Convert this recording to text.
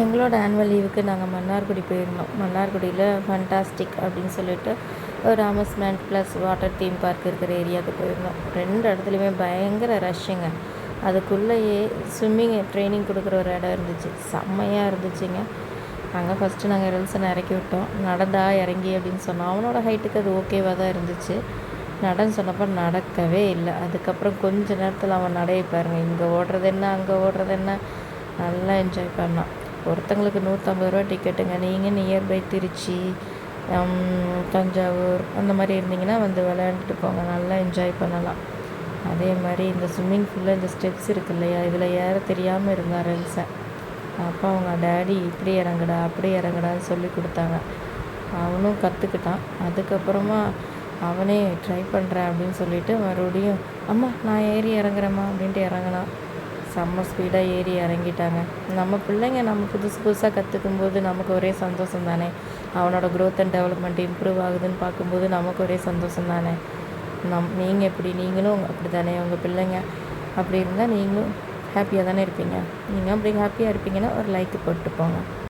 எங்களோட ஆனுவல் லீவுக்கு நாங்கள் மன்னார்குடி போயிருந்தோம். மன்னார்குடியில் ஃபண்டாஸ்டிக் அப்படின்னு சொல்லிட்டு ஒரு amusement plus water theme park இருக்கிற ஏரியாவுக்கு போயிருந்தோம். 2 இடத்துலையுமே பயங்கர ரஷ்ஷுங்க. அதுக்குள்ளேயே ஸ்விம்மிங் ட்ரைனிங் கொடுக்குற ஒரு இடம் இருந்துச்சு. செம்மையாக இருந்துச்சுங்க. அங்கே ஃபஸ்ட்டு நாங்கள் ரில்சனை இறக்கி விட்டோம். நடந்தா இறங்கி அப்படின்னு சொன்னோம். அவனோட ஹைட்டுக்கு அது ஓகேவாக தான் இருந்துச்சு. நடன்னு சொன்னப்போ நடக்கவே இல்லை. அதுக்கப்புறம் கொஞ்ச நேரத்தில் அவன் நடைய பாருங்க, இங்கே ஓடுறது என்ன அங்கே ஓடுறது என்ன, நல்லா என்ஜாய் பண்ணான். ஒருத்தங்களுக்கு 150 ரூபா டிக்கெட்டுங்க. நீங்கள் நியர்பை திருச்சி, தஞ்சாவூர் அந்த மாதிரி இருந்தீங்கன்னா வந்து விளையாண்டுட்டு போங்க, நல்லா என்ஜாய் பண்ணலாம். அதே மாதிரி இந்த ஸ்விம்மிங் பூலில் இந்த ஸ்டெப்ஸ் இருக்கு இல்லையா, இதில் ஏற தெரியாமல் இருந்தான் ரில்சன். அப்போ அவங்க டேடி இப்படி இறங்குடா அப்படி இறங்குடான்னு சொல்லி கொடுத்தாங்க. அவனும் கற்றுக்கிட்டான். அதுக்கப்புறமா அவனே ட்ரை பண்ணுறேன் அப்படின்னு சொல்லிட்டு மறுபடியும் அம்மா நான் ஏறி இறங்குறேம்மா அப்படின்ட்டு இறங்கினான். செம்ம ஸ்பீடாக ஏறி இறங்கிட்டாங்க. நம்ம பிள்ளைங்க நம்ம புதுசு புதுசாக கற்றுக்கும்போது நமக்கு ஒரே சந்தோஷம் தானே. அவனோட க்ரோத் அண்ட் டெவலப்மெண்ட் இம்ப்ரூவ் ஆகுதுன்னு பார்க்கும்போது நமக்கு ஒரே சந்தோஷம் தானே. நீங்கள் எப்படி, நீங்களும் அப்படி தானே, உங்கள் பிள்ளைங்க அப்படி இருந்தால் நீங்களும் ஹாப்பியாக தானே இருப்பீங்க. நீங்கள் அப்படி ஹாப்பியாக இருப்பீங்கன்னா ஒரு லைக்கு போட்டு போங்க.